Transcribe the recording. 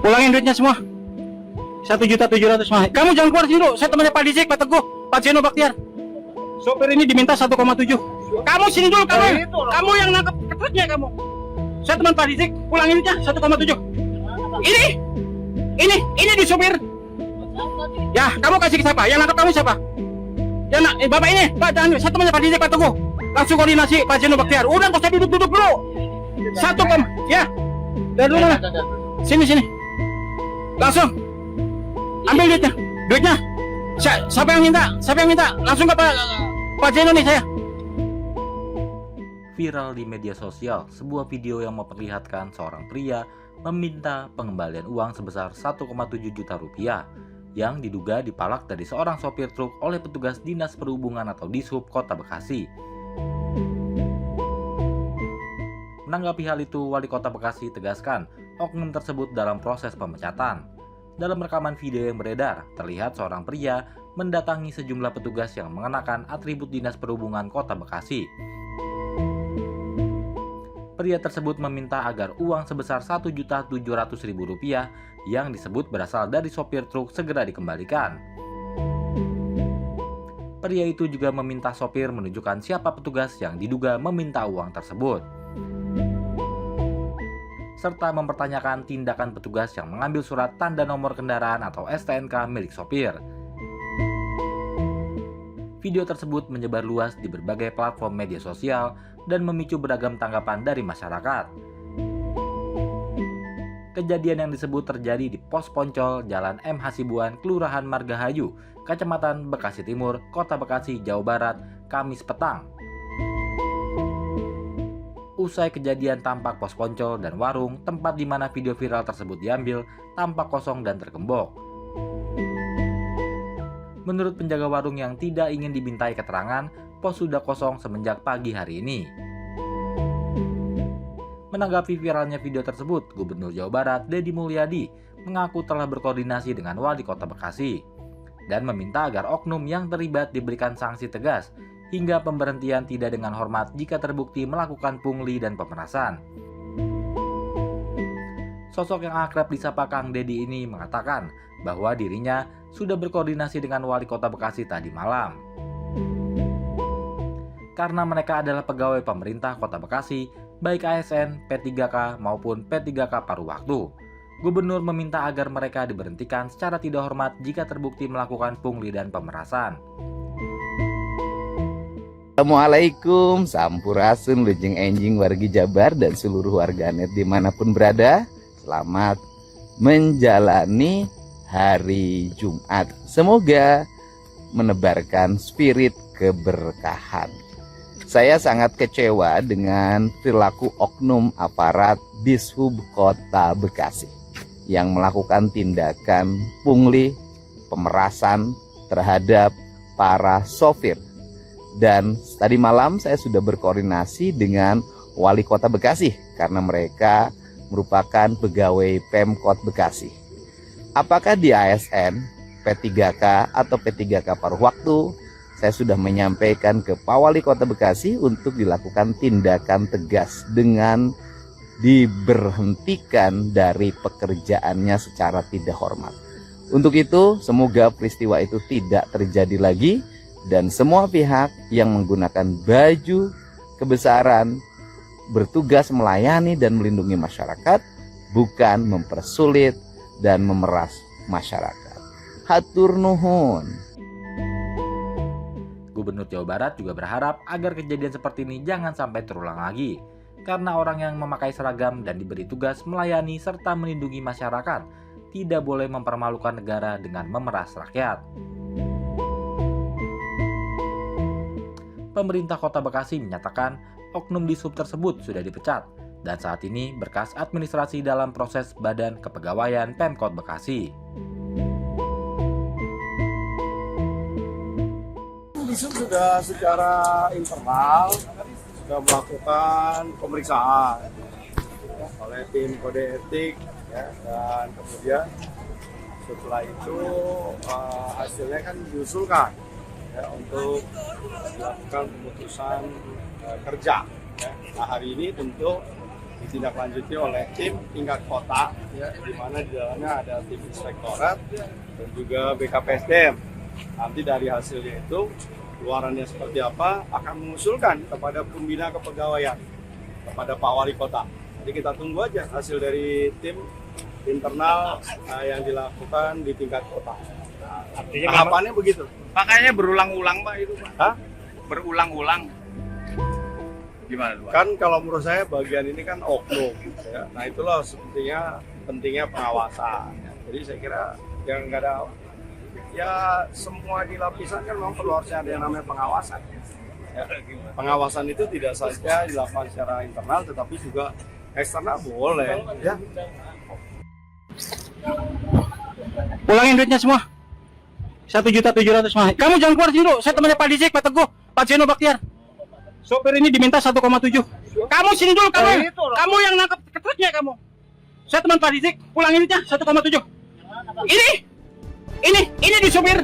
Pulangin duitnya semua. 1.700.000 mah. Kamu jangan keluar sini dulu. Saya temannya Pak Dizik, Pak Teguh, Pak Zeno Baktiar. Sopir ini diminta 1,7. Kamu sini dulu, kamu yang nangkep truknya kamu. Saya teman Pak Dizik, pulangin duitnya 1,7. Ini di sopir. Ya, kamu kasih ke siapa? Yang nangkep kamu siapa? Bapak ini, Pak, jangan. Saya temannya Pak Dizik, Pak Teguh. Langsung koordinasi Pak Zeno Baktiar. Udah, kok saya duduk dulu. Ya. Dari dulu mana? Sini. Langsung. Ambil duitnya. Siapa yang minta? Langsung ke Pak Zeno nih saya. Viral di media sosial sebuah video yang memperlihatkan seorang pria meminta pengembalian uang sebesar 1,7 juta rupiah yang diduga dipalak dari seorang sopir truk oleh petugas Dinas Perhubungan atau Dishub Kota Bekasi. Menanggapi hal itu, Wali Kota Bekasi tegaskan oknum tersebut dalam proses pemecatan. Dalam rekaman video yang beredar, terlihat seorang pria mendatangi sejumlah petugas yang mengenakan atribut Dinas Perhubungan Kota Bekasi. Pria tersebut meminta agar uang sebesar Rp1.700.000 yang disebut berasal dari sopir truk segera dikembalikan. Pria itu juga meminta sopir menunjukkan siapa petugas yang diduga meminta uang tersebut, serta mempertanyakan tindakan petugas yang mengambil surat tanda nomor kendaraan atau STNK milik sopir. Video tersebut menyebar luas di berbagai platform media sosial dan memicu beragam tanggapan dari masyarakat. Kejadian yang disebut terjadi di Pos Poncol, Jalan M. Hasibuan, Kelurahan Margahayu, Kecamatan Bekasi Timur, Kota Bekasi, Jawa Barat, Kamis petang. Usai kejadian, tampak pos poncol dan warung tempat di mana video viral tersebut diambil tampak kosong dan tergembok. Menurut penjaga warung yang tidak ingin dimintai keterangan, pos sudah kosong semenjak pagi hari ini. Menanggapi viralnya video tersebut, Gubernur Jawa Barat Deddy Mulyadi mengaku telah berkoordinasi dengan Wali Kota Bekasi dan meminta agar oknum yang terlibat diberikan sanksi tegas hingga pemberhentian tidak dengan hormat jika terbukti melakukan pungli dan pemerasan. Sosok yang akrab disapa Kang Deddy ini mengatakan bahwa dirinya sudah berkoordinasi dengan Wali Kota Bekasi tadi malam. Karena mereka adalah pegawai pemerintah Kota Bekasi, baik ASN, P3K maupun P3K paruh waktu. Gubernur meminta agar mereka diberhentikan secara tidak hormat jika terbukti melakukan pungli dan pemerasan. Assalamualaikum, sampurasun, lujeng enjing wargi Jabar dan seluruh warganet dimanapun berada. Selamat menjalani hari Jumat. Semoga menebarkan spirit keberkahan. Saya sangat kecewa dengan perilaku oknum aparat Dishub Kota Bekasi yang melakukan tindakan pungli, pemerasan terhadap para sopir. Dan tadi malam saya sudah berkoordinasi dengan Wali Kota Bekasi karena mereka merupakan pegawai Pemkot Bekasi. Apakah di ASN, P3K atau P3K paruh waktu, saya sudah menyampaikan ke Pak Wali Kota Bekasi untuk dilakukan tindakan tegas dengan diberhentikan dari pekerjaannya secara tidak hormat. Untuk itu, semoga peristiwa itu tidak terjadi lagi dan semua pihak yang menggunakan baju kebesaran bertugas melayani dan melindungi masyarakat, bukan mempersulit dan memeras masyarakat. Hatur nuhun. Gubernur Jawa Barat juga berharap agar kejadian seperti ini jangan sampai terulang lagi, karena orang yang memakai seragam dan diberi tugas melayani serta melindungi masyarakat tidak boleh mempermalukan negara dengan memeras rakyat. Pemerintah Kota Bekasi menyatakan oknum Dishub tersebut sudah dipecat dan saat ini berkas administrasi dalam proses Badan Kepegawaian Pemkot Bekasi. Dishub sudah secara internal sudah melakukan pemeriksaan oleh tim kode etik ya, dan kemudian setelah itu hasilnya kan diusulkan ya, untuk dilakukan pemutusan kerja. Ya. Nah hari ini tentu ditindaklanjuti oleh tim tingkat kota, ya, di mana di dalamnya ada tim inspektorat dan juga BKPSDM. Nanti dari hasilnya itu keluarannya seperti apa akan mengusulkan kepada pembina kepegawaian, kepada Pak Wali Kota. Jadi kita tunggu aja hasil dari tim internal yang dilakukan di tingkat kota. Artinya Tahapannya begitu. makanya berulang-ulang Pak itu Pak. Hah? Berulang-ulang. Gimana Pak? Kan kalau menurut saya bagian ini kan oknum, ya. Nah itulah sepertinya pentingnya pengawasan. Jadi saya kira yang nggak ada, ya semua di lapisan kan memang perlu harusnya ada yang namanya pengawasan. Ya. Pengawasan itu tidak saja dilakukan secara internal, tetapi juga eksternal boleh. Ya. Pulangin duitnya semua. 1.700.000 mah. Kamu jangan keluar sini dulu. Saya temannya Pak Dizik, Pak Teguh, Pak Zeno Baktiar. Sopir ini diminta 1,7. Kamu sini dulu kamu. Kamu yang nangkep truknya kamu. Saya teman Pak Dizik, pulangin duitnya 1,7. Ini di sopir.